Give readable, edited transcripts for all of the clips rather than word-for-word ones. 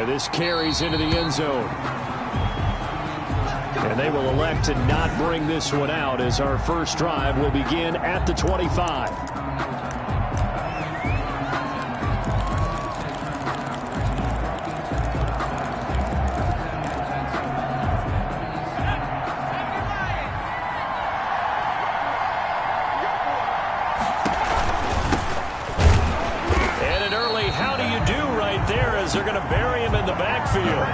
And this carries into the end zone. And they will elect to not bring this one out as our first drive will begin at the 25. And an early how do you do right there as they're going to bury him in the backfield.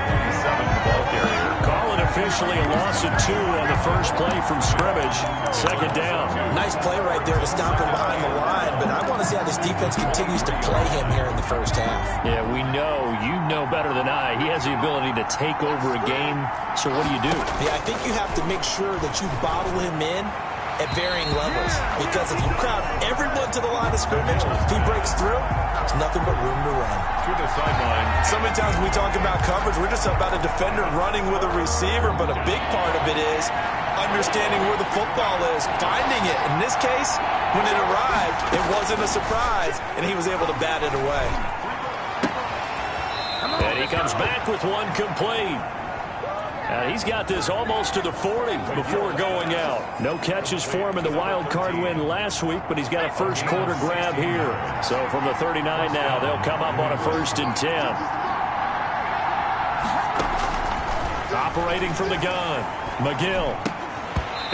Officially a loss of 2 on the first play from scrimmage. Second down. Nice play right there to stop him behind the line, but I want to see how this defense continues to play him here in the first half. Yeah, we know. You know better than I. He has the ability to take over a game. So what do you do? Yeah, I think you have to make sure that you bottle him in at varying levels, because if you crowd everyone to the line of scrimmage, if he breaks through, there's nothing but room to run. To the sideline. So many times when we talk about coverage, we're just about a defender running with a receiver, but a big part of it is understanding where the football is, finding it. In this case, when it arrived, it wasn't a surprise, and he was able to bat it away. And he comes back with one complete. He's got this almost to the 40 before going out. No catches for him in the wild card win last week, but he's got a first quarter grab here. So from the 39 now, they'll come up on a 1st and 10. Operating from the gun, McGill.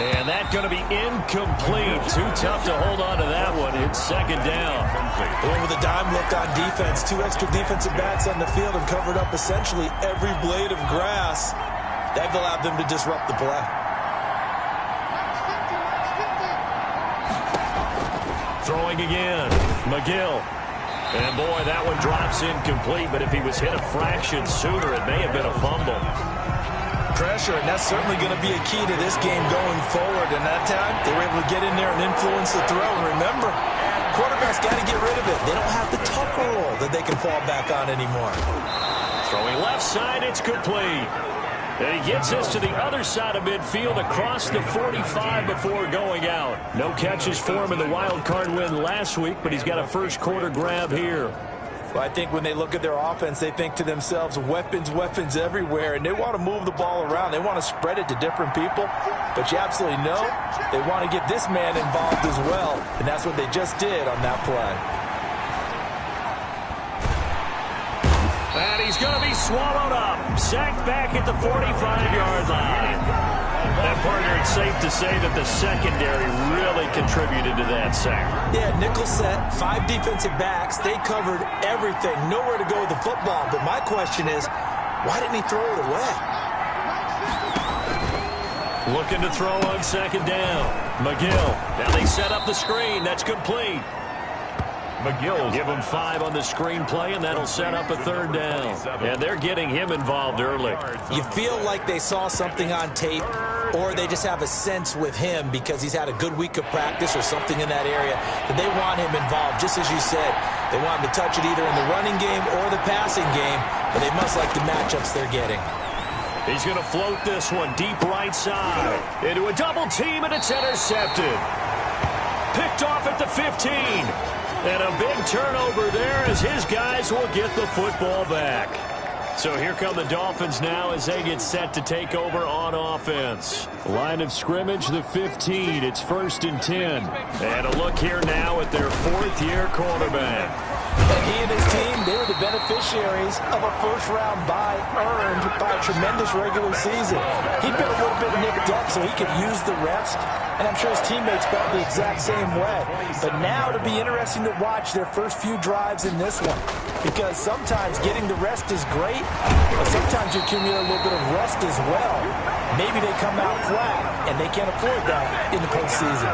And that's going to be incomplete. Too tough to hold on to that one. It's second down. Going with a dime look on defense. 2 extra defensive backs on the field and covered up essentially every blade of grass. They've allowed them to disrupt the play. Throwing again, McGill. And boy, that one drops incomplete, but if he was hit a fraction sooner, it may have been a fumble. Pressure, and that's certainly going to be a key to this game going forward. And that time, they were able to get in there and influence the throw. And remember, quarterbacks got to get rid of it. They don't have the tucker roll that they can fall back on anymore. Throwing left side, it's complete. And he gets us to the other side of midfield across the 45 before going out. No catches for him in the wild card win last week, but he's got a first quarter grab here. Well, I think when they look at their offense, they think to themselves, weapons, weapons everywhere, and they want to move the ball around. They want to spread it to different people, but you absolutely know they want to get this man involved as well, and that's what they just did on that play. And he's going to be swallowed up. Sacked back at the 45-yard line. And, partner, it's safe to say that the secondary really contributed to that sack. Yeah, nickel set, 5 defensive backs. They covered everything. Nowhere to go with the football. But my question is, why didn't he throw it away? Looking to throw on second down. McGill. Now they set up the screen. That's complete. McGill. Give him 5 on the screen play, and that'll set up a 3rd down. And they're getting him involved early. You feel like they saw something on tape, or they just have a sense with him because he's had a good week of practice or something in that area that they want him involved. Just as you said, they want him to touch it either in the running game or the passing game, but they must like the matchups they're getting. He's going to float this one deep right side into a double team, and it's intercepted. Picked off at the 15. And a big turnover there as his guys will get the football back. So here come the Dolphins now as they get set to take over on offense. Line of scrimmage, the 15. It's 1st and 10. And a look here now at their 4th-year quarterback. And he and his team, they were the beneficiaries of a first-round bye earned by a tremendous regular season. He'd been a little bit nicked up so he could use the rest, and I'm sure his teammates felt the exact same way. But now it'll be interesting to watch their first few drives in this one, because sometimes getting the rest is great, but sometimes you accumulate a little bit of rust as well. Maybe they come out flat, and they can't afford that in the postseason.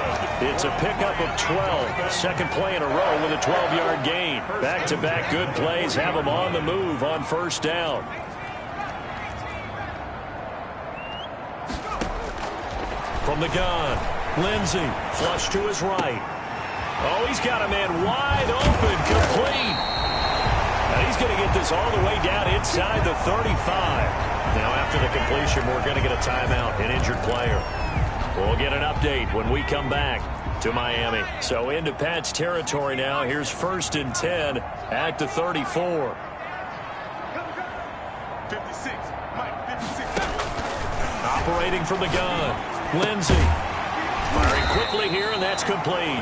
It's a pickup of 12. Second play in a row with a 12-yard gain. Back-to-back good plays have them on the move on 1st down. From the gun, Lindsey, flush to his right. Oh, he's got a man wide open, complete. And he's going to get this all the way down inside the 35. Now, after the completion, we're going to get a timeout, an injured player. We'll get an update when we come back to Miami. So into Pat's territory now. Here's 1st and 10 at the 34. 56. Mike, 56. Operating from the gun, Lindsey. Firing quickly here, and that's complete.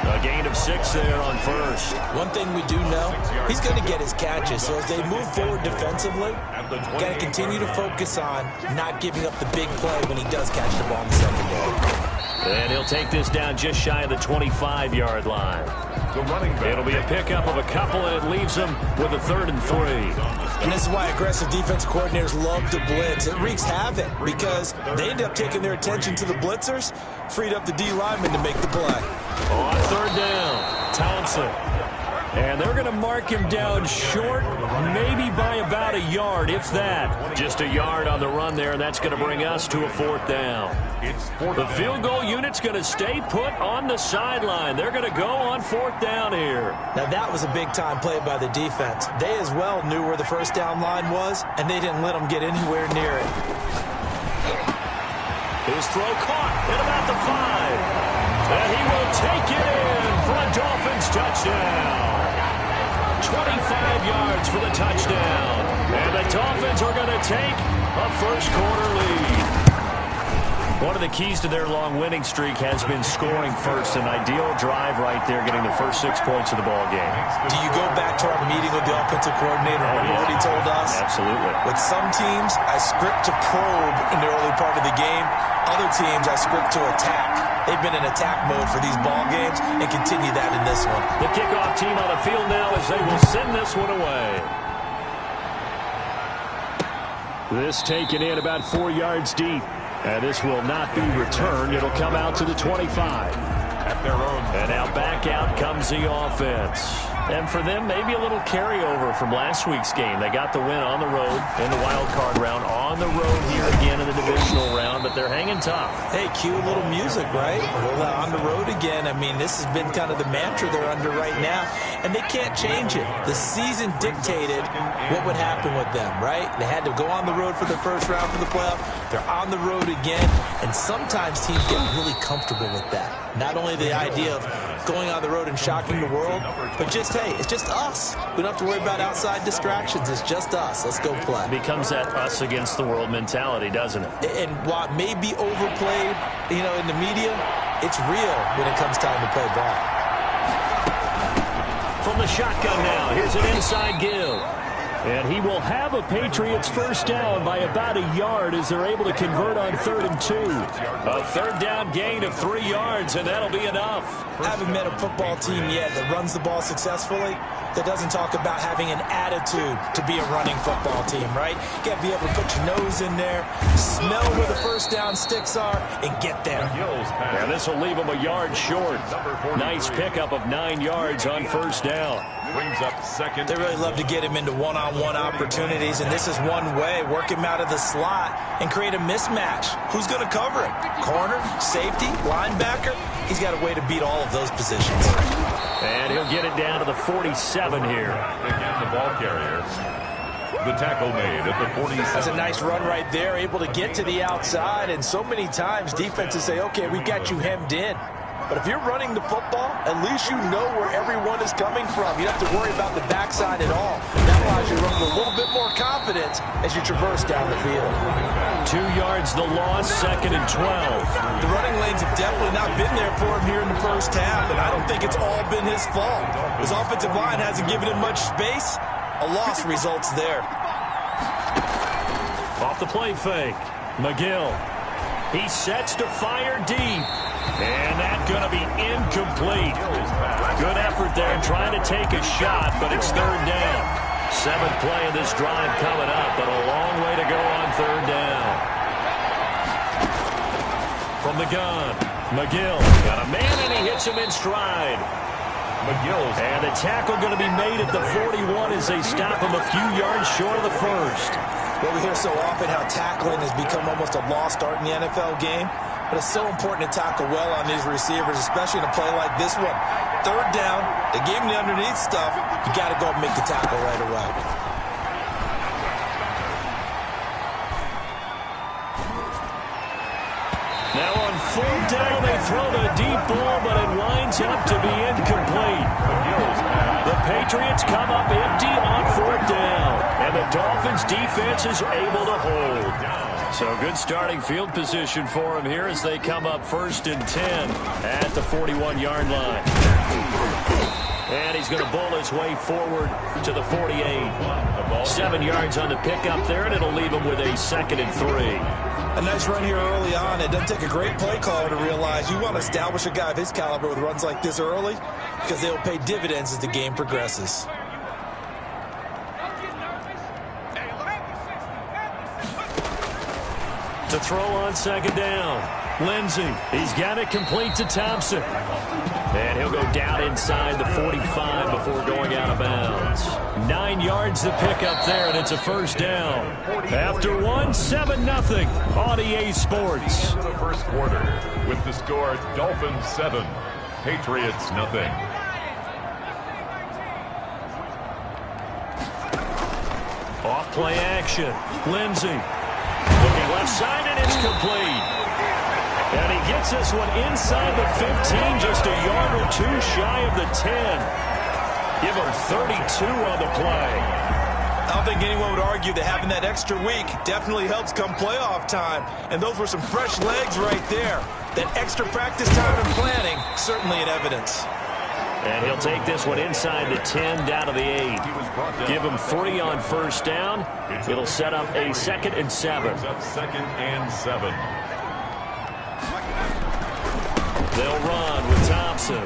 A gain of 6 there on first. One thing we do know, he's going to get his catches. So as they move forward defensively, got to continue to focus on not giving up the big play when he does catch the ball in the secondary. And he'll take this down just shy of the 25-yard line. It'll be a pickup of a couple, and it leaves them with a 3rd and 3. And this is why aggressive defensive coordinators love to blitz. It wreaks havoc because they end up taking their attention to the blitzers, freed up the D lineman to make the play. On 3rd down, Thompson. And they're going to mark him down short, maybe by about a yard, if that. Just a yard on the run there, and that's going to bring us to a 4th down. The field goal unit's going to stay put on the sideline. They're going to go on 4th down here. Now, that was a big-time play by the defense. They as well knew where the first down line was, and they didn't let them get anywhere near it. His throw caught at about the 5. And he will take it in for a Dolphins touchdown. 25 yards for the touchdown. And the Dolphins are going to take a first-quarter lead. One of the keys to their long winning streak has been scoring first. An ideal drive right there, getting the first 6 points of the ball game. Do you go back to our meeting with the offensive coordinator? Remember what he told us? Absolutely. With some teams, I script to probe in the early part of the game. Other teams, I script to attack. They've been in attack mode for these ball games and continue that in this one. The kickoff team on the field now as they will send this one away. This taken in about 4 yards deep. And this will not be returned. It'll come out to the 25. At their own. And now back out comes the offense. And for them, maybe a little carryover from last week's game. They got the win on the road in the wild card round, on the road here again in the divisional round, but they're hanging tough. Hey, cue a little music, right? Well, on the road again. I mean, this has been kind of the mantra they're under right now, and they can't change it. The season dictated what would happen with them, right? They had to go on the road for the first round for the playoff. They're on the road again, and sometimes teams get really comfortable with that. Not only the idea of going on the road and shocking the world, but just, hey, it's just us. We don't have to worry about outside distractions. It's just us. Let's go play. It becomes that us against the world mentality, doesn't it? And while it may be overplayed, in the media, it's real when it comes time to play ball. From the shotgun now, here's an inside give. And he will have a Patriots first down by about a yard as they're able to convert on 3rd and 2. A 3rd down gain of 3 yards, and that'll be enough. I haven't met a football team yet that runs the ball successfully that doesn't talk about having an attitude to be a running football team, right? You got to be able to put your nose in there, smell where the first down sticks are, and get there. And this will leave them a yard short. Nice pickup of 9 yards on first down. Brings up 2nd. They really love to get him into one-on-one opportunities, and this is one way. Work him out of the slot and create a mismatch. Who's going to cover him? Corner, safety, linebacker? He's got a way to beat all of those positions. And he'll get it down to the 47 here. Again, the ball carrier. The tackle made at the 47. That's a nice run right there, able to get to the outside, and so many times defenses say, okay, we got you hemmed in. But if you're running the football, at least you know where everyone is coming from. You don't have to worry about the backside at all. That allows you to run with a little bit more confidence as you traverse down the field. 2 yards the loss, 2nd and 12. The running lanes have definitely not been there for him here in the first half, and I don't think it's all been his fault. His offensive line hasn't given him much space. A loss results there. Off the play fake, McGill. He sets to fire deep. And that's going to be incomplete. Good effort there trying to take a shot, but it's 3rd down. 7th play of this drive coming up, but a long way to go on 3rd down. From the gun, McGill got a man, and he hits him in stride. McGill's. And the tackle going to be made at the 41 as they stop him a few yards short of the first. Well, we hear so often how tackling has become almost a lost art in the NFL game. But it's so important to tackle well on these receivers, especially in a play like this one. 3rd down, they gave him the underneath stuff. You got to go and make the tackle right away. Now on 4th down, they throw the deep ball, but it winds up to be incomplete. The The Patriots come up empty on 4th down, and the Dolphins defense is able to hold. So good starting field position for them here as they come up 1st and 10 at the 41-yard line. And he's going to bowl his way forward to the 48. 7 yards on the pickup there, and it'll leave him with a 2nd and 3. A nice run here early on. It doesn't take a great play caller to realize you want to establish a guy of his caliber with runs like this early because they'll pay dividends as the game progresses. To throw on 2nd down. Lindsey, he's got it complete to Thompson. And he'll go down inside the 45 before going out of bounds. 9 yards to pick up there, and it's a 1st down. After one, 7-0 on EA Sports. The first quarter with the score Dolphins 7, Patriots 0. Off play action. Lindsey looking left side, and it's complete. And he gets this one inside the 15, just a yard or 2 shy of the 10. Give him 32 on the play. I don't think anyone would argue that having that extra week definitely helps come playoff time. And those were some fresh legs right there. That extra practice time and planning, certainly in evidence. And he'll take this one inside the 10, down to the 8. Give him 3 on 1st down. It'll set up a 2nd and 7. 2nd and 7. They'll run with Thompson.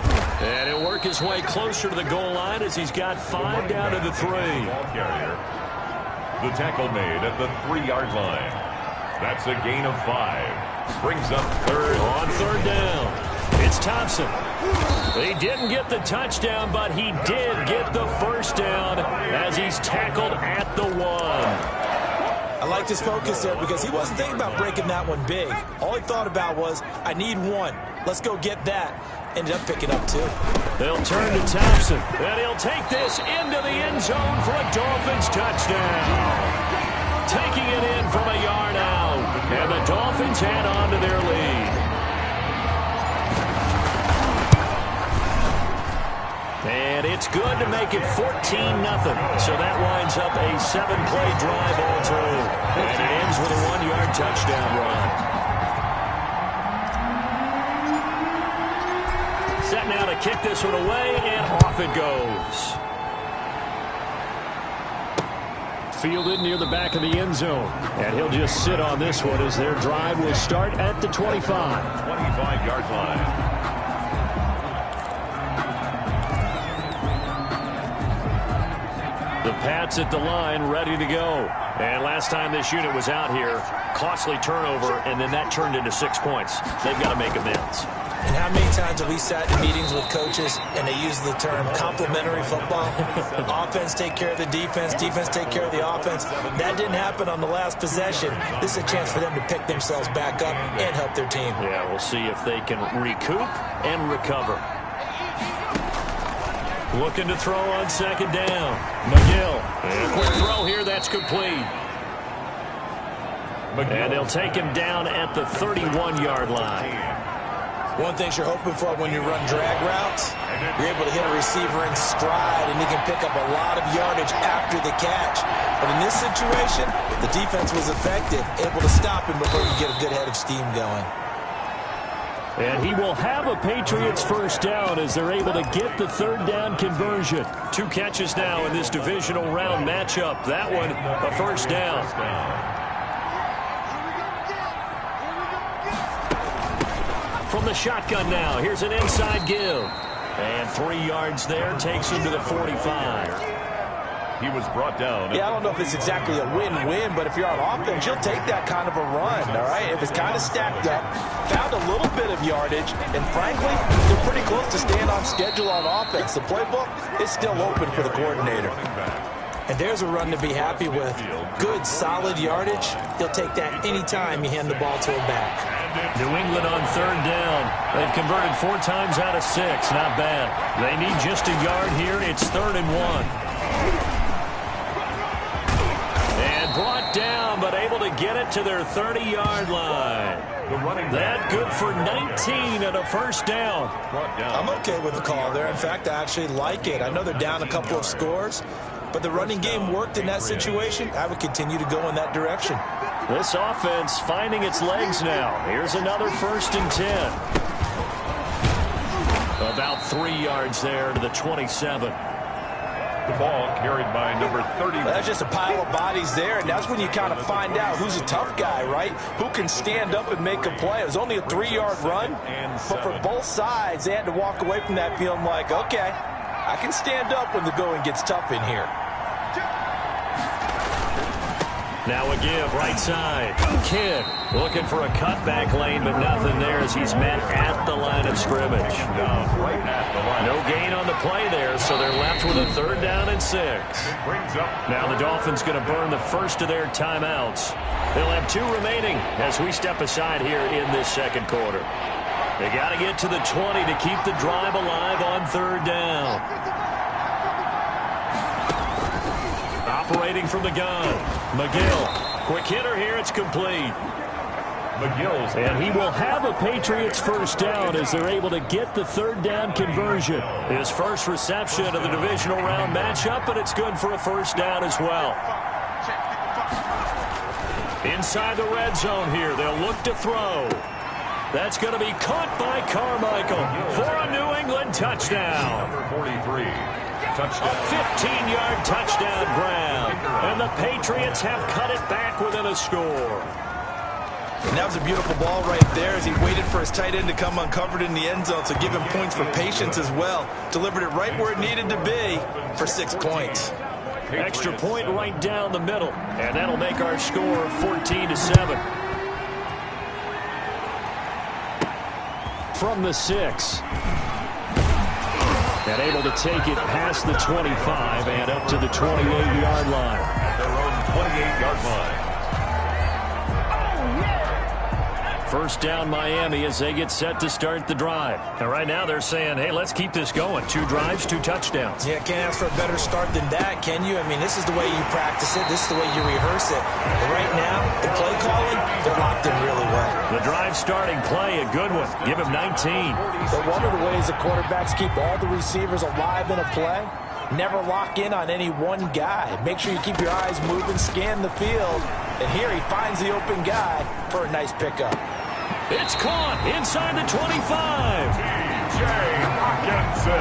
And he'll work his way closer to the goal line as he's got 5 down to the 3. Ball carrier. The tackle made at the 3-yard line. That's a gain of 5. Brings up 3rd. On 3rd down, it's Thompson. He didn't get the touchdown, but he did get the 1st down as he's tackled at the 1. I liked his focus there because he wasn't thinking about breaking that one big. All he thought about was, I need 1. Let's go get that. Ended up picking up 2. They'll turn to Thompson, and he'll take this into the end zone for a Dolphins touchdown. Taking it in from a yard out, and the Dolphins add on to their lead. And it's good to make it 14-0. So that winds up a 7-play drive all through. And it ends with a 1-yard touchdown run. Set now to kick this one away, and off it goes. Fielded near the back of the end zone. And he'll just sit on this one as their drive will start at the 25. 25-yard line. The Pats at the line, ready to go. And last time this unit was out here, costly turnover, and then that turned into 6 points. They've got to make amends. And how many times have we sat in meetings with coaches and they use the term complementary football? Offense take care of the defense, defense take care of the offense. That didn't happen on the last possession. This is a chance for them to pick themselves back up and help their team. Yeah, we'll see if they can recoup and recover. Looking to throw on 2nd down. McGill. And a quick throw here, that's complete. And they'll take him down at the 31-yard line. One thing you're hoping for when you run drag routes, you're able to hit a receiver in stride, and he can pick up a lot of yardage after the catch. But in this situation, the defense was effective, able to stop him before you get a good head of steam going. And he will have a Patriots 1st down as they're able to get the 3rd down conversion. 2 catches now in this divisional round matchup. That one, a 1st down. From the shotgun now, here's an inside give. And 3 yards there, takes him to the 45. He was brought down. Yeah, I don't know if it's exactly a win-win, but if you're on offense, you'll take that kind of a run, all right? It was kind of stacked up, found a little bit of yardage, and frankly, they're pretty close to staying on schedule on offense. The playbook is still open for the coordinator. And there's a run to be happy with. Good, solid yardage. He'll take that anytime you hand the ball to him back. New England on 3rd down. They've converted 4 times out of 6. Not bad. They need just a yard here. It's 3rd and 1. And brought down, but able to get it to their 30-yard line. That good for 19 and a first down. I'm okay with the call there. In fact, I actually like it. I know they're down a couple of scores, but the running game worked in that situation. I would continue to go in that direction. This offense finding its legs now. Here's another 1st and 10. About 3 yards there to the 27. The ball carried by number 30. That's just a pile of bodies there, and that's when you kind of find out who's a tough guy, right? Who can stand up and make a play. It was only a 3-yard run, but for both sides, they had to walk away from that feeling like, okay, I can stand up when the going gets tough in here. Now a give, right side. Kidd looking for a cutback lane, but nothing there as he's met at the line of scrimmage. No gain on the play there, so they're left with a 3rd down and 6. Now the Dolphins going to burn the first of their timeouts. They'll have 2 remaining as we step aside here in this 2nd quarter. They got to get to the 20 to keep the drive alive on 3rd down. Operating from the gun, McGill. Quick hitter here, it's complete. McGill's. And he will have a Patriots first down as they're able to get the 3rd down conversion. His first reception of the divisional round matchup, but it's good for a first down as well. Inside the red zone here, they'll look to throw. That's going to be caught by Carmichael for a New England touchdown. Number 43. A 15-yard touchdown grab. And the Patriots have cut it back within a score. And that was a beautiful ball right there as he waited for his tight end to come uncovered in the end zone, so give him points for patience as well. Delivered it right where it needed to be for 6 points. Extra point right down the middle. And that'll make our score 14-7. From the 6. And able to take it past the 25 and up to the 28-yard line. Their own 28-yard line. First down Miami as they get set to start the drive. And right now they're saying, hey, let's keep this going. 2 drives, 2 touchdowns. Yeah, can't ask for a better start than that, can you? I mean, this is the way you practice it. This is the way you rehearse it. But right now, the play calling, they're locked in really well. The drive starting play, a good one. Give him 19. But one of the ways the quarterbacks keep all the receivers alive in a play, never lock in on any one guy. Make sure you keep your eyes moving, scan the field. And here he finds the open guy for a nice pickup. It's caught inside the 25. T.J. Hockenson.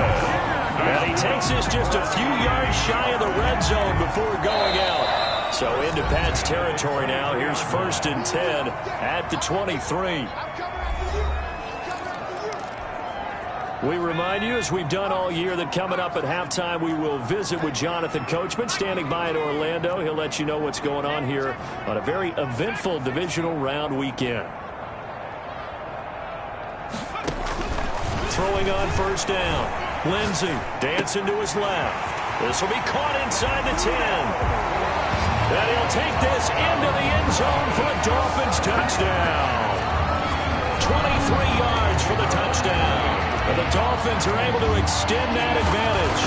And he takes this just a few yards shy of the red zone before going out. So into Pat's territory now. Here's 1st and 10 at the 23. We remind you, as we've done all year, that coming up at halftime, we will visit with Jonathan Coachman, standing by in Orlando. He'll let you know what's going on here on a very eventful divisional round weekend. Throwing on first down. Lindsey dancing to his left. This will be caught inside the 10. And he'll take this into the end zone for a Dolphins touchdown. 23 yards for the touchdown. And the Dolphins are able to extend that advantage.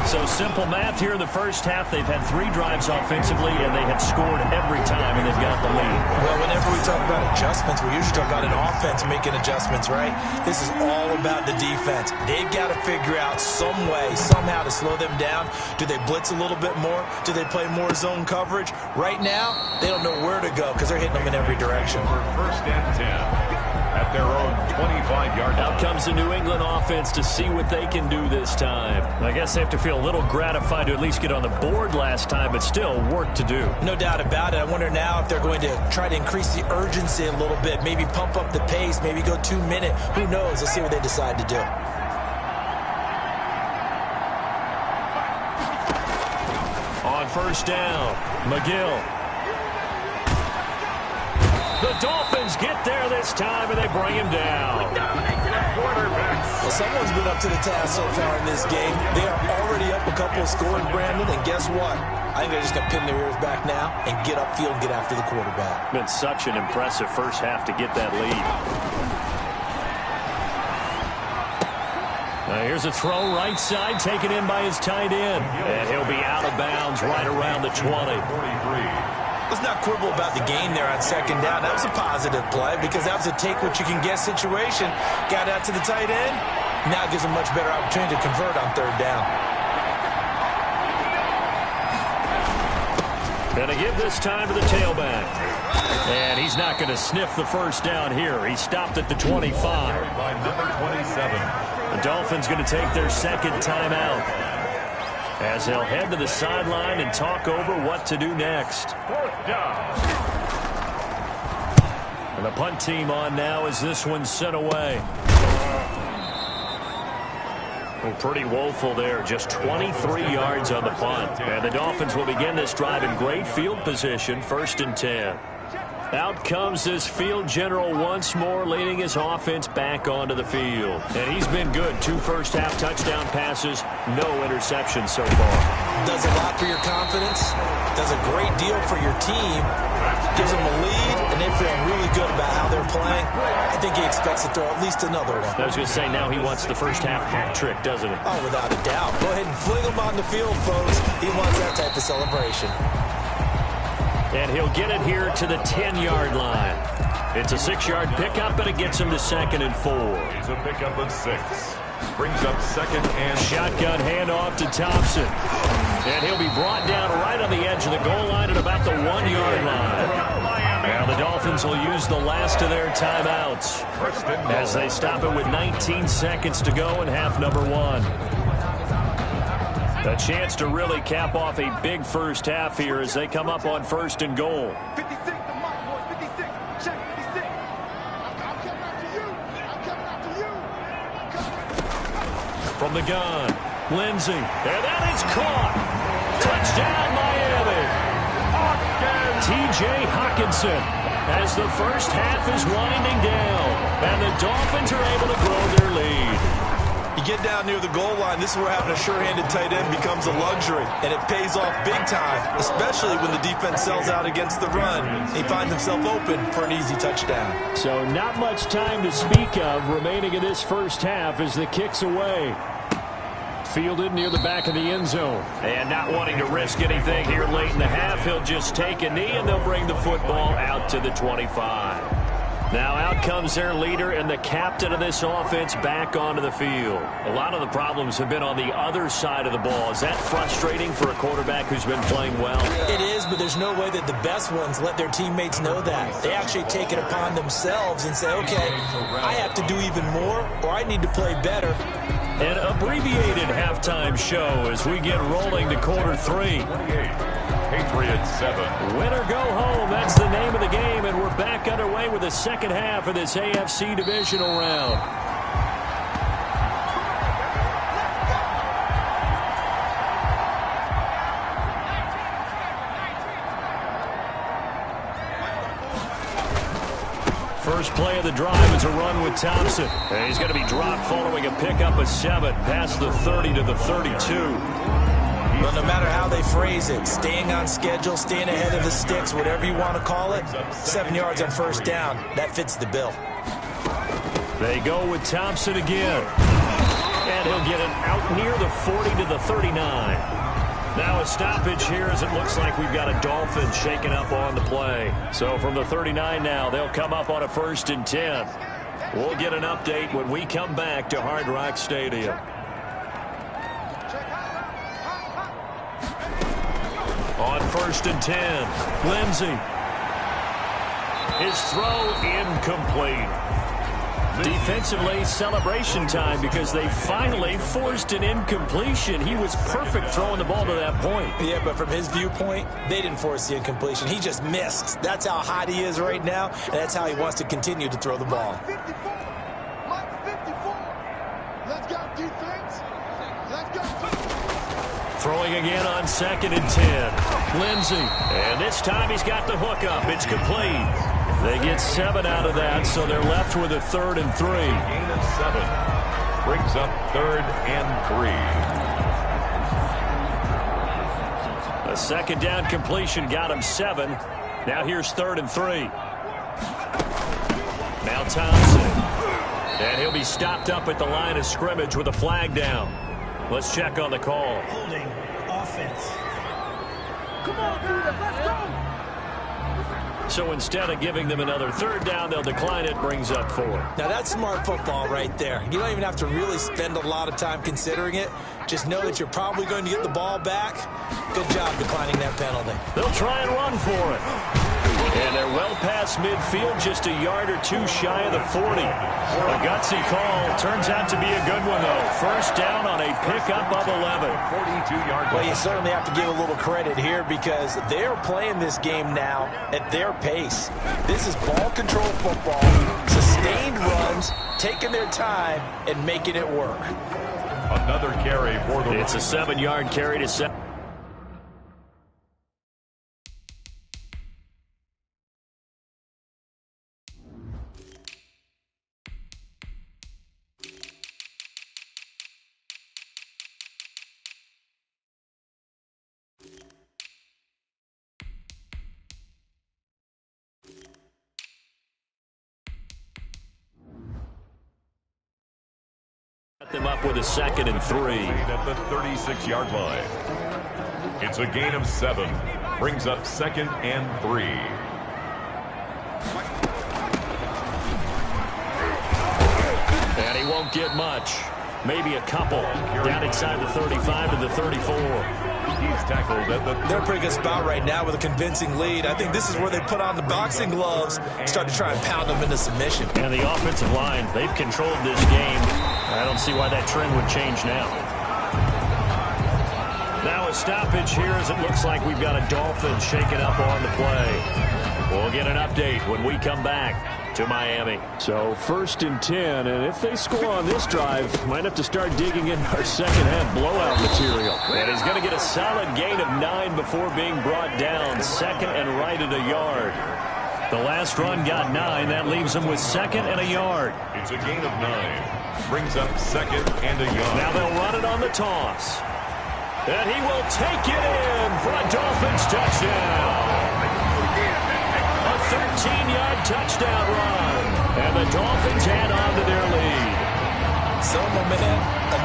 So simple math here in the first half. They've had 3 drives offensively, and they have scored every time, and they've got the lead. Well, whenever we talk about adjustments, we usually talk about an offense making adjustments, right? This is all about the defense. They've got to figure out some way, somehow to slow them down. Do they blitz a little bit more? Do they play more zone coverage? Right now, they don't know where to go because they're hitting them in every direction. First and 10. At their own 25-yard line. Out comes the New England offense to see what they can do this time. I guess they have to feel a little gratified to at least get on the board last time, but still work to do. No doubt about it. I wonder now if they're going to try to increase the urgency a little bit, maybe pump up the pace, maybe go 2-minute. Who knows? Let's see what they decide to do. On first down, McGill. The Dolphins get there this time, and they bring him down. Well, someone's been up to the task so far in this game. They are already up a couple of scores, Brandon, and guess what? I think they're just going to pin their ears back now and get upfield and get after the quarterback. Been such an impressive first half to get that lead. Here's a throw right side, taken in by his tight end. And he'll be out of bounds right around the 20. Let's not quibble about the gain there on second down. That was a positive play because that was a take-what-you-can-get situation. Got out to the tight end. Now gives him much better opportunity to convert on third down. Gonna give this time to the tailback. And he's not going to sniff the first down here. He stopped at the 25. By number 27. The Dolphins going to take their second timeout as they'll head to the sideline and talk over what to do next. Fourth down. And the punt team on now as this one's sent away. Well, pretty woeful there. Just 23 yards on the punt. And the Dolphins will begin this drive in great field position, 1st and 10. Out comes this field general once more, leading his offense back onto the field. And he's been good. 2 first-half touchdown passes, no interceptions so far. Does a lot for your confidence. Does a great deal for your team. Gives them a lead, and they feel really good about how they're playing. I think he expects to throw at least another one. I was going to say, now he wants the first-half hat trick, doesn't he? Oh, without a doubt. Go ahead and fling him on the field, folks. He wants that type of celebration. And he'll get it here to the 10-yard line. It's a 6-yard pickup, and it gets him to 2nd and 4. It's a pickup of 6. Brings up 2nd and shotgun handoff to Thompson. And he'll be brought down right on the edge of the goal line at about the 1-yard line. Now the Dolphins will use the last of their timeouts as they stop it with 19 seconds to go in half number 1. A chance to really cap off a big first half here as they come up on 1st and goal. 56, the mark, boys. 56. Check 56. I'm coming after you. I'm coming after you. From the gun, Lindsey. And that is caught. Touchdown, Miami. T.J. Hockenson as the first half is winding down. And the Dolphins are able to grow their lead. You get down near the goal line, this is where having a sure-handed tight end becomes a luxury, and it pays off big time, especially when the defense sells out against the run. He finds himself open for an easy touchdown. So not much time to speak of remaining in this first half as the kick's away. Fielded near the back of the end zone. And not wanting to risk anything here late in the half, he'll just take a knee, and they'll bring the football out to the 25. Now out comes their leader and the captain of this offense back onto the field. A lot of the problems have been on the other side of the ball. Is that frustrating for a quarterback who's been playing well? It is, but there's no way that the best ones let their teammates know that. They actually take it upon themselves and say, okay, I have to do even more, or I need to play better. An abbreviated halftime show as we get rolling to quarter 3. Patriots 7. Win or go home, that's the name of the game, and we're back underway with the second half of this AFC divisional round. First play of the drive is a run with Thompson. And he's going to be dropped following a pickup of 7 past the 30 to the 32. But no matter how they phrase it, staying on schedule, staying ahead of the sticks, whatever you want to call it, 7 yards on first down, that fits the bill. They go with Thompson again. And he'll get it out near the 40 to the 39. Now a stoppage here as it looks like we've got a Dolphin shaking up on the play. So from the 39 now, they'll come up on a 1st and 10. We'll get an update when we come back to Hard Rock Stadium. On 1st and 10, Lindsey. His throw incomplete. Defensively, celebration time because they finally forced an incompletion. He was perfect throwing the ball to that point. Yeah, but from his viewpoint, they didn't force the incompletion. He just missed. That's how hot he is right now, and that's how he wants to continue to throw the ball. 54. Mike 54. Let's go, defense. Let's go. Throwing again on 2nd and 10. Lindsey. And this time he's got the hookup. It's complete. They get 7 out of that, so they're left with a 3rd and 3. Gain of 7. Brings up 3rd and 3. A second down completion got him 7. Now here's 3rd and 3. Now Thompson. And he'll be stopped up at the line of scrimmage with a flag down. Let's check on the call. Holding offense. Come on, dude, let's go. So instead of giving them another third down, they'll decline it, brings up 4. Now, that's smart football right there. You don't even have to really spend a lot of time considering it. Just know that you're probably going to get the ball back. Good job declining that penalty. They'll try and run for it. And they're well past midfield, just a yard or two shy of the 40. A gutsy call. Turns out to be a good one, though. First down on a pickup of 11. 42-yard. Well, you certainly have to give a little credit here because they're playing this game now at their pace. This is ball control football, sustained runs, taking their time, and making it work. Another carry for the... It's a 7-yard carry to set. Them up with a 2nd and 3. At the 36-yard line. It's a gain of 7. Brings up 2nd and 3. And he won't get much. Maybe a couple. Down inside the 35 to the 34. He's tackled at the... They're a pretty good spot right now with a convincing lead. I think this is where they put on the boxing gloves and start to try and pound them into submission. And the offensive line, they've controlled this game. I don't see why that trend would change now. Now a stoppage here as it looks like we've got a Dolphin shaking up on the play. We'll get an update when we come back to Miami. So 1st and 10, and if they score on this drive, might have to start digging in our second-half blowout material. And he's going to get a solid gain of 9 before being brought down. 2nd and right at a yard. The last run got 9. That leaves him with 2nd and a yard. It's a gain of 9. Brings up 2nd and a yard. Now they'll run it on the toss. And he will take it in for a Dolphins touchdown. A 13-yard touchdown run. And the Dolphins add on to their lead. So, my man,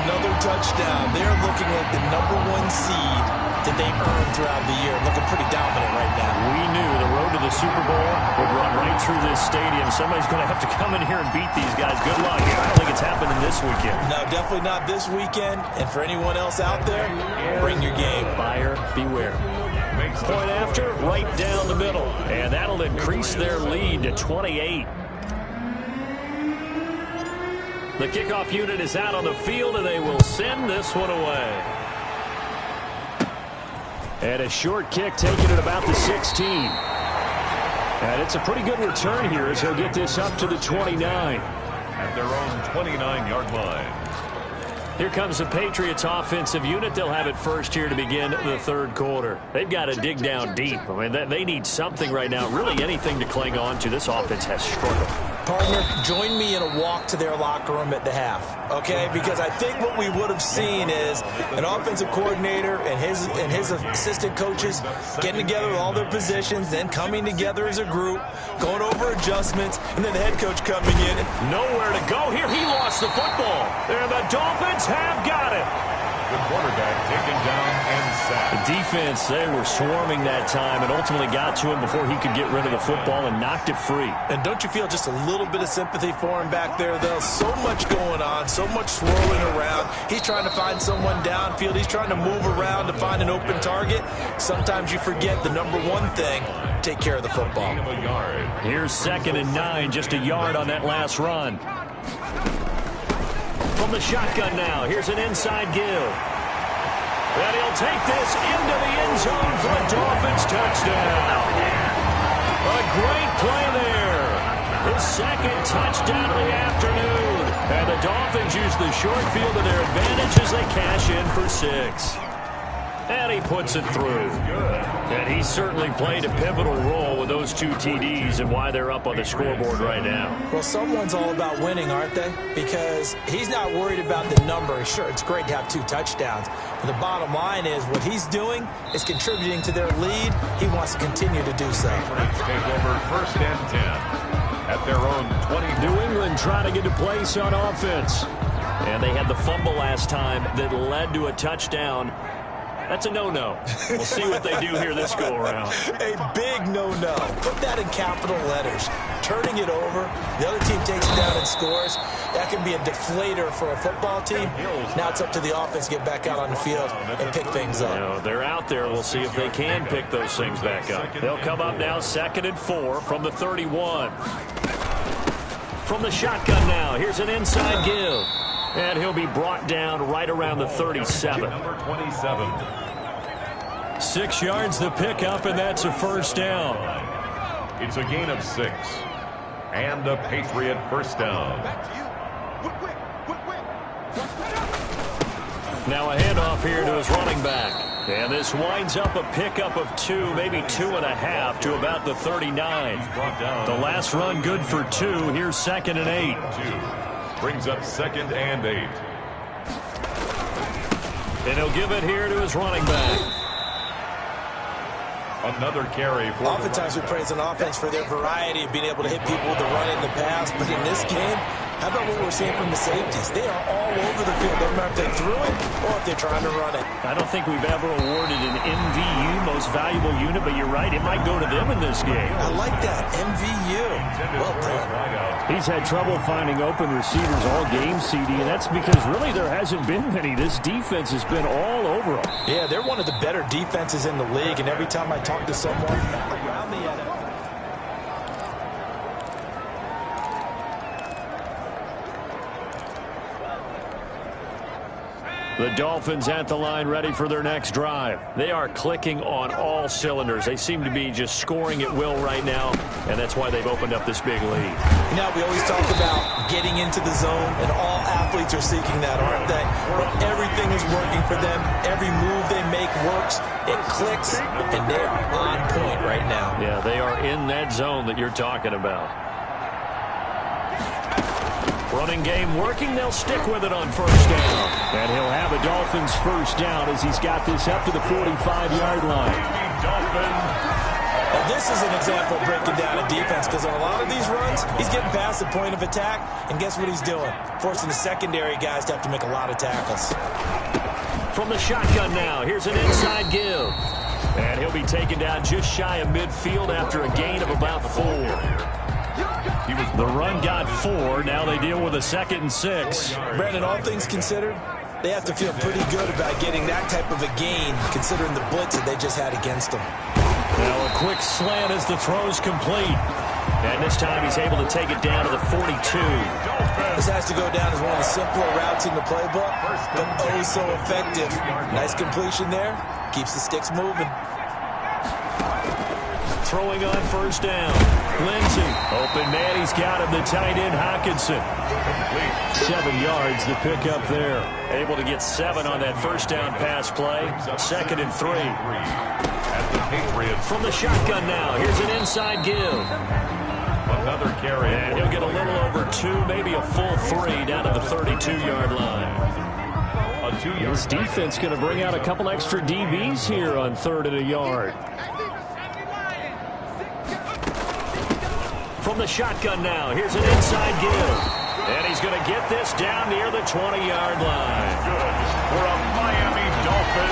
another touchdown. They're looking like the #1 seed that they earned throughout the year. Looking pretty dominant right now. We knew the road to the Super Bowl would run right through this stadium. Somebody's going to have to come in here and beat these guys. Good luck. I don't think it's happening this weekend. No, definitely not this weekend. And for anyone else out there, bring your game. Buyer beware. Point after, right down the middle. And that'll increase their lead to 28. The kickoff unit is out on the field, and they will send this one away. And a short kick taken at about the 16. And it's a pretty good return here as he'll get this up to the 29. At their own 29-yard line. Here comes the Patriots offensive unit. They'll have it first here to begin the 3rd quarter. They've got to dig down deep. I mean, they need something right now, really anything to cling on to. This offense has struggled. Partner, join me in a walk to their locker room at the half, okay? Because I think what we would have seen is an offensive coordinator and his assistant coaches getting together with all their positions, then coming together as a group, going over adjustments, and then the head coach coming in. Nowhere to go here. He lost the football. And the Dolphins have got it. The quarterback taken down and sacked. The defense, they were swarming that time and ultimately got to him before he could get rid of the football and knocked it free. And don't you feel just a little bit of sympathy for him back there, though? So much going on, so much swirling around. He's trying to find someone downfield. He's trying to move around to find an open target. Sometimes you forget the #1 thing, take care of the football. Here's 2nd and 9, just a yard on that last run. From the shotgun now, here's an inside give. And he'll take this into the end zone for a Dolphins touchdown. A great play there. His 2nd touchdown of the afternoon. And the Dolphins use the short field to their advantage as they cash in for 6. And he puts it through. And he certainly played a pivotal role with those 2 TDs and why they're up on the scoreboard right now. Well, someone's all about winning, aren't they? Because he's not worried about the number. Sure, it's great to have 2 touchdowns. But the bottom line is what he's doing is contributing to their lead. He wants to continue to do so. Take over 1st and 10 at their own 20. New England trying to get a place on offense. And they had the fumble last time that led to a touchdown. That's a no-no. We'll see what they do here this go-around. A big no-no. Put that in capital letters. Turning it over, the other team takes it down and scores. That can be a deflator for a football team. Now it's up to the offense to get back out on the field and pick things up. You know, they're out there. We'll see if they can pick those things back up. They'll come up now 2nd and 4 from the 31. From the shotgun now, here's an inside give. And he'll be brought down right around the 37. Number 27. 6 yards the pickup, and that's a first down. It's a gain of 6. And a Patriot first down. Back to you. Quick. Now a handoff here to his running back. And this winds up a pickup of 2, maybe 2.5 to about the 39. The last run good for 2. Here's 2nd and 8. 2. Brings up 2nd and 8. And he'll give it here to his running back. Another carry for Oftentimes we praise an offense for their variety of being able to hit people with the run in the pass. But in this game, how about what we're seeing from the safeties? They are all over the field. Doesn't matter if they threw it or if they're trying to run it. I don't think we've ever awarded an MVU, most valuable unit, but you're right, it might go to them in this game. I like that. MVU. Well done. He's had trouble finding open receivers all game, CD, and that's because really there hasn't been many. This defense has been all over them. Yeah, they're one of the better defenses in the league, and every time I talk to someone around the NFL, the Dolphins at the line ready for their next drive. They are clicking on all cylinders. They seem to be just scoring at will right now, and that's why they've opened up this big lead. Now, we always talk about getting into the zone, and all athletes are seeking that, aren't they? When everything is working for them, every move they make works, it clicks, and they're on point right now. Yeah, they are in that zone that you're talking about. Running game working. They'll stick with it on first down. And he'll have a Dolphins first down as he's got this up to the 45-yard line. Now, this is an example of breaking down a defense, because on a lot of these runs, he's getting past the point of attack, and guess what he's doing? Forcing the secondary guys to have to make a lot of tackles. From the shotgun now, here's an inside give. And he'll be taken down just shy of midfield after a gain of about 4. The run got 4. Now they deal with a 2nd and 6. Brandon, all things considered, they have to feel pretty good about getting that type of a gain, considering the blitz that they just had against them. Now a quick slant as the throw's complete. And this time he's able to take it down to the 42. This has to go down as one of the simpler routes in the playbook, but oh so effective. Nice completion there. Keeps the sticks moving. Throwing on first down. Lindsey. Open man. He's got him. The tight end, Hockenson. 7 yards, the pickup there. Able to get 7 on that first down pass play. 2nd and 3. From the shotgun now. Here's an inside give. Another carry. And he'll get a little over 2, maybe a full 3 down to the 32-yard line. This defense going to bring out a couple extra DBs here on 3rd and a yard. From the shotgun now, here's an inside give. And he's going to get this down near the 20-yard line. Good for a Miami Dolphin.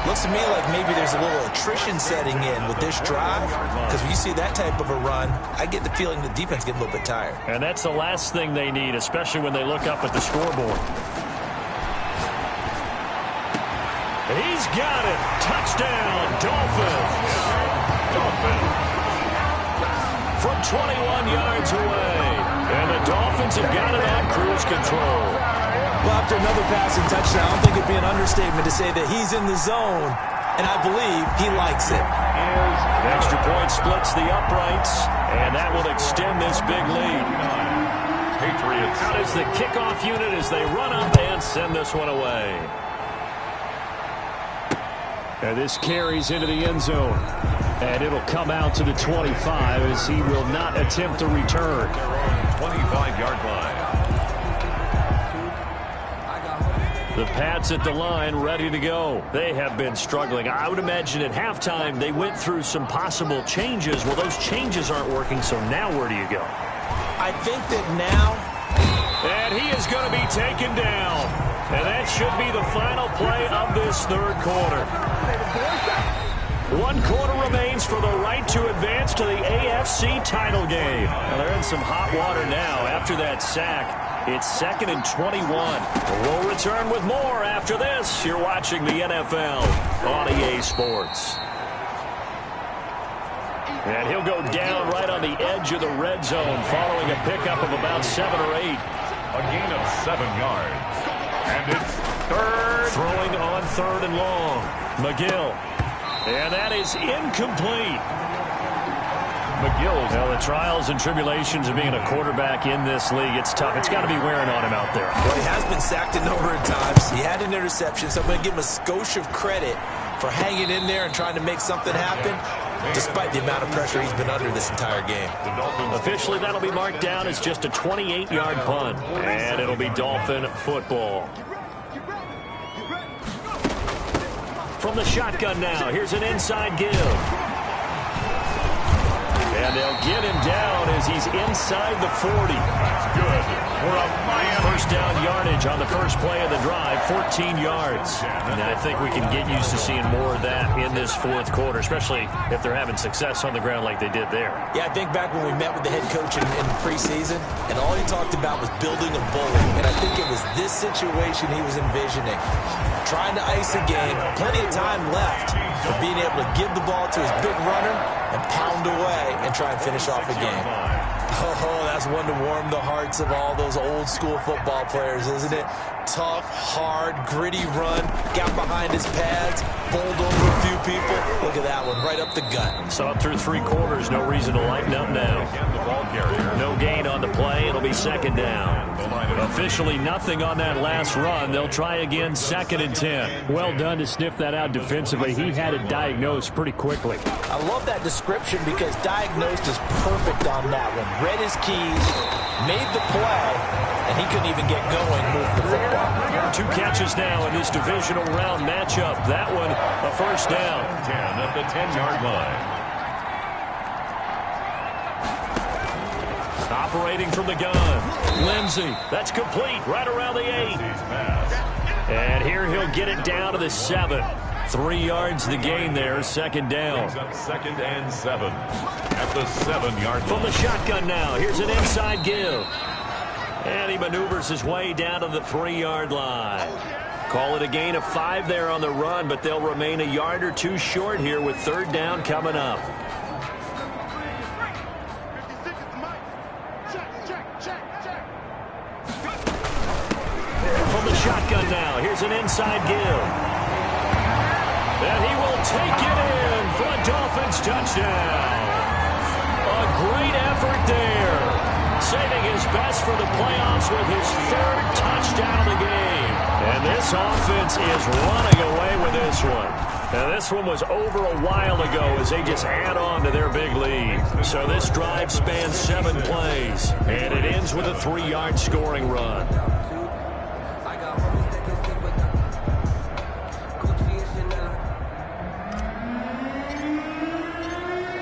Looks to me like maybe there's a little attrition setting in with this drive, because when you see that type of a run, I get the feeling the defense gets a little bit tired. And that's the last thing they need, especially when they look up at the scoreboard. He's got it. Touchdown, Dolphins. From 21 yards away. And the Dolphins have got it on cruise control. Well, after another passing touchdown, I don't think it'd be an understatement to say that he's in the zone, and I believe he likes it. The extra point splits the uprights, and that will extend this big lead. Patriots. Out is the kickoff unit as they run up and send this one away. And this carries into the end zone. And it'll come out to the 25 as he will not attempt to return. 25-yard line. The Pats at the line ready to go. They have been struggling. I would imagine at halftime they went through some possible changes. Well, those changes aren't working, so now where do you go? I think that now... And he is going to be taken down. And that should be the final play of this third quarter. 1 quarter remains for the right to advance to the AFC title game. Well, they're in some hot water now after that sack. It's 2nd and 21. We'll return with more after this. You're watching the NFL on EA Sports. And he'll go down right on the edge of the red zone following a pickup of about 7 or 8. A gain of 7 yards. And it's third. Throwing on 3rd and long. McGill. And that is incomplete. McGill's. Well, the trials and tribulations of being a quarterback in this league, it's tough. It's got to be wearing on him out there. Well, he has been sacked a number of times. He had an interception, so I'm going to give him a skosh of credit for hanging in there and trying to make something happen, despite the amount of pressure he's been under this entire game. Officially, that'll be marked down as just a 28-yard punt, and it'll be Dolphin football. From the shotgun now, here's an inside give. And they'll get him down as he's inside the 40. That's good for a Miami. First down yardage on the first play of the drive, 14 yards. And I think we can get used to seeing more of that in this fourth quarter, especially if they're having success on the ground like they did there. Yeah, I think back when we met with the head coach in preseason, and all he talked about was building a bully. And I think it was this situation he was envisioning. Trying to ice a game, plenty of time left, but being able to give the ball to his big runner and pound away and try and finish off a game. Oh, that's one to warm the hearts of all those old-school football players, isn't it? Tough, hard, gritty run, got behind his pads, bowled over a few people. Look at that one, right up the gut. So through 3 quarters, no reason to lighten up now. No gain on the play. It'll be 2nd down. Officially nothing on that last run. They'll try again, 2nd and 10. Well done to sniff that out defensively. He had it diagnosed pretty quickly. I love that description because diagnosed is perfect on that one. Read his keys, made the play, and he couldn't even get going, moved the football. 2 catches now in this divisional round matchup. That one, a first down. 10 at the 10-yard line. Operating from the gun. Lindsey, that's complete, right around the 8. And here he'll get it down to the 7. 3 yards the gain there, 2nd down. 2nd and 7 at the 7-yard line. From the shotgun now, here's an inside give. And he maneuvers his way down to the 3-yard line. Call it a gain of 5 there on the run, but they'll remain a yard or 2 short here with 3rd down coming up. From the shotgun now, here's an inside give. And he will take it in for a Dolphins touchdown. A great effort there. Saving his best for the playoffs with his 3rd touchdown of the game. And this offense is running away with this one. Now, this one was over a while ago as they just add on to their big lead. So this drive spans 7 plays, and it ends with a 3-yard scoring run.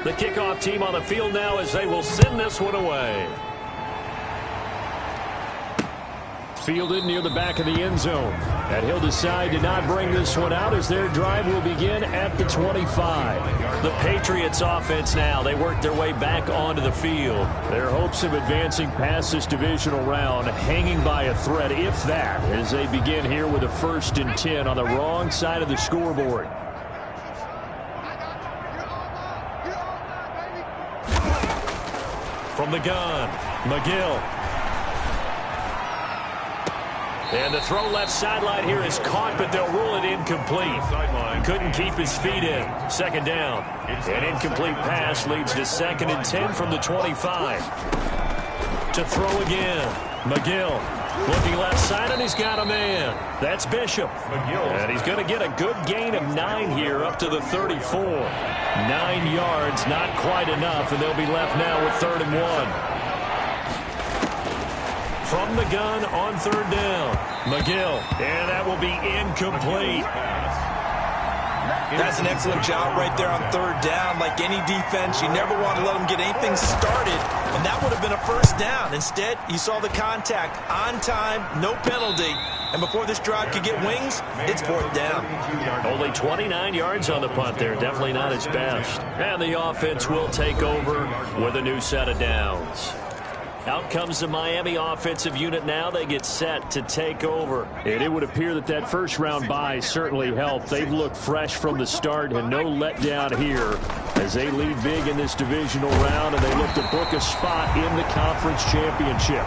The kickoff team on the field now as they will send this one away. Fielded near the back of the end zone. And he'll decide to not bring this one out as their drive will begin at the 25. The Patriots offense now. They work their way back onto the field. Their hopes of advancing past this divisional round hanging by a thread, if that, as they begin here with a 1st and 10 on the wrong side of the scoreboard. From the gun, McGill. And the throw left sideline here is caught, but they'll rule it incomplete. Couldn't keep his feet in. 2nd down. An incomplete pass leads to 2nd and 10 from the 25. To throw again. McGill looking left side, and he's got a man. That's Bishop. And he's going to get a good gain of 9 here up to the 34. 9 yards, not quite enough, and they'll be left now with 3rd and 1. From the gun on 3rd down. McGill. And that will be incomplete. That's an excellent job right there on 3rd down. Like any defense, you never want to let them get anything started, and that would have been a 1st down. Instead, you saw the contact on time, no penalty, And before this drive could get wings, it's 4th down. Only 29 yards on the punt there. Definitely not his best. And the offense will take over with a new set of downs. Out comes the Miami offensive unit now. They get set to take over. And it would appear that that first-round bye certainly helped. They've looked fresh from the start and no letdown here as they lead big in this divisional round, and they look to book a spot in the conference championship.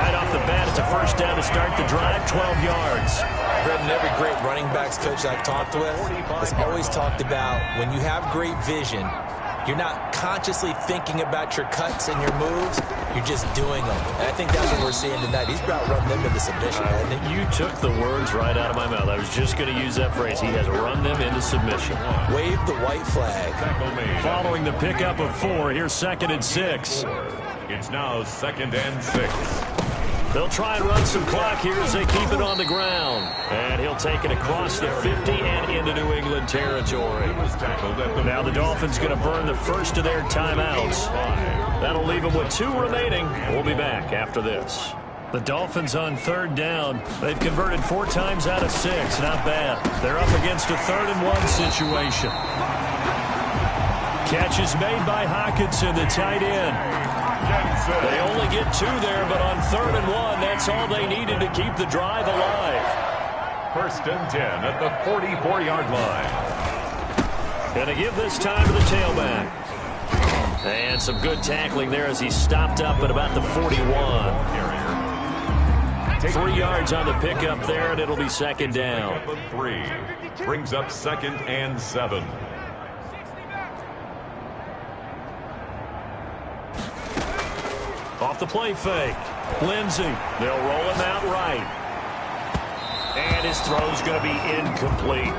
Right off the bat, it's a first down to start the drive, 12 yards. Brendan, every great running backs coach I've talked with has always talked about when you have great vision, you're not consciously thinking about your cuts and your moves. You're just doing them. And I think that's what we're seeing tonight. He's about run them into submission, hasn't he? You took the words right out of my mouth. I was just going to use that phrase. He has run them into submission. Wave the white flag. Following the pickup of 4, here's 2nd and 6. It's now 2nd and 6. They'll try and run some clock here as they keep it on the ground. And he'll take it across the 50 and into New England territory. Now the Dolphins going to burn the first of their timeouts. That'll leave them with 2 remaining. We'll be back after this. The Dolphins on 3rd down. They've converted 4 times out of 6. Not bad. They're up against a 3rd and 1 situation. Catch is made by Hockenson, the tight end. They only get 2 there, but on 3rd and 1, that's all they needed to keep the drive alive. 1st and 10 at the 44-yard line. Going to give this time to the tailback. And some good tackling there as he stopped up at about the 41. 3 yards on the pickup there, and it'll be 2nd down. 3 brings up 2nd and 7. Off the play fake. Lindsey. They'll roll him out right. And his throw's going to be incomplete.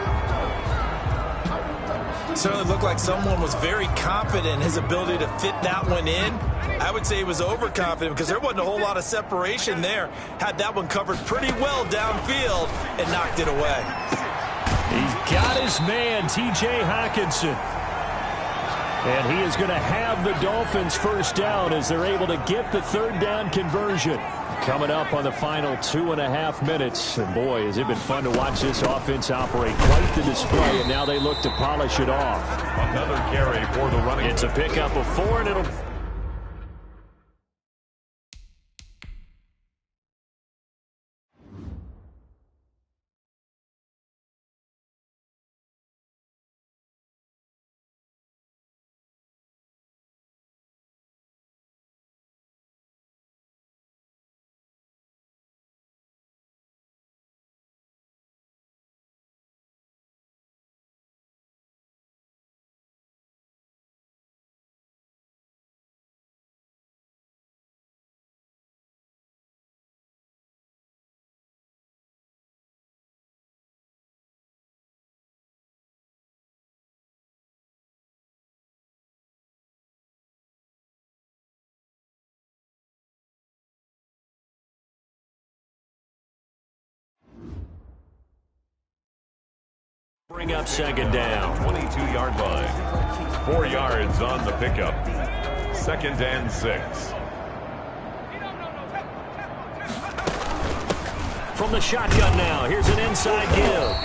Certainly looked like someone was very confident in his ability to fit that one in. I would say he was overconfident because there wasn't a whole lot of separation there. Had that one covered pretty well downfield and knocked it away. He's got his man, T.J. Hockenson. And he is going to have the Dolphins first down as they're able to get the 3rd down conversion. Coming up on the final 2.5 minutes. And boy, has it been fun to watch this offense operate. Quite the display, and now they look to polish it off. Another carry for the running. It's a pickup of 4, and it'll... bring up 2nd down. 22-yard line. 4 yards on the pickup. 2nd and 6. From the shotgun now, here's an inside give.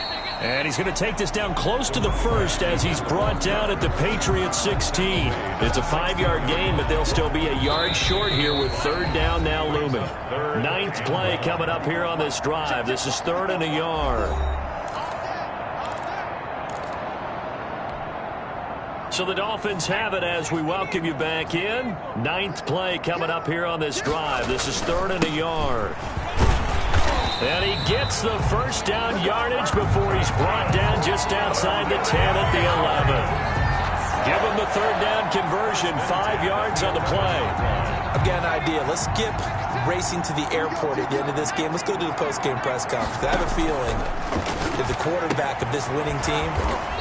And he's going to take this down close to the 1st as he's brought down at the Patriots 16. It's a 5-yard gain, but they'll still be a yard short here with 3rd down now looming. 9th play coming up here on this drive. This is 3rd and a yard. So the Dolphins have it as we welcome you back in. 9th play coming up here on this drive. This is 3rd and a yard. And he gets the first down yardage before he's brought down just outside the 10 at the 11. Give him the 3rd down conversion, 5 yards on the play. I've got an idea. Let's skip racing to the airport at the end of this game. Let's go to the post-game press conference. I have a feeling that the quarterback of this winning team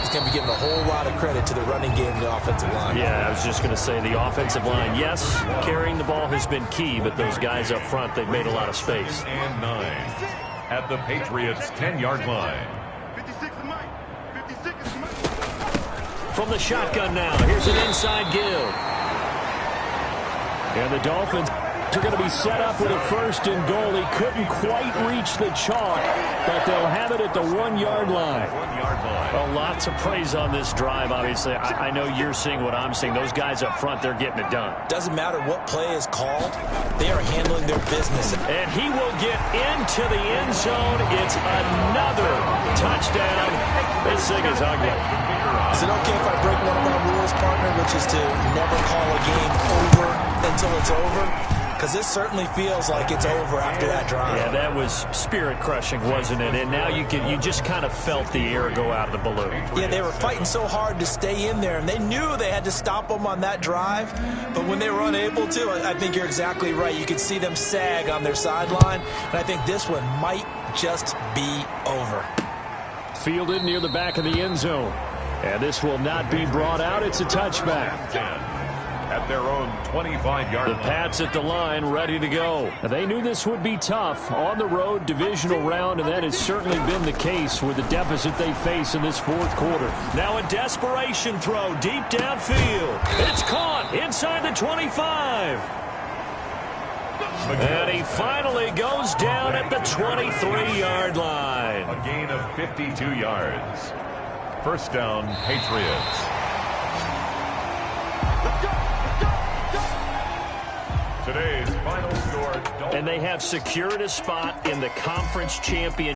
is going to be giving a whole lot of credit to the running game and the offensive line. Yeah, I was just going to say the offensive line, yes, carrying the ball has been key, but those guys up front, they've made a lot of space. And 9 at the Patriots 10-yard line. 56 is mine. 56 is mine. From the shotgun now, here's an inside give. And the Dolphins They're going to be set up with a first and goal. He couldn't quite reach the chalk, but they'll have it at the 1-yard line. Well, lots of praise on this drive, obviously. I know you're seeing what I'm seeing. Those guys up front, they're getting it done. Doesn't matter what play is called. They are handling their business. And he will get into the end zone. It's another touchdown. This thing is ugly. Is it okay if I break one of our rules, partner, which is to never call a game over until it's over? Because this certainly feels like it's over after that drive. Yeah, that was spirit-crushing, wasn't it? And now you just kind of felt the air go out of the balloon. Yeah, they were fighting so hard to stay in there, and they knew they had to stop them on that drive. But when they were unable to, I think you're exactly right. You could see them sag on their sideline, and I think this one might just be over. Fielded near the back of the end zone. And this will not be brought out. It's a touchback. At their own 25-yard The line. Pats at the line, ready to go. They knew this would be tough. On the road, divisional round, and that has certainly been the case with the deficit they face in this fourth quarter. Now a desperation throw deep downfield. It's caught inside the 25. And he finally goes down at the 23-yard line. A gain of 52 yards. First down, Patriots. Today's final score. And they have secured a spot in the conference championship.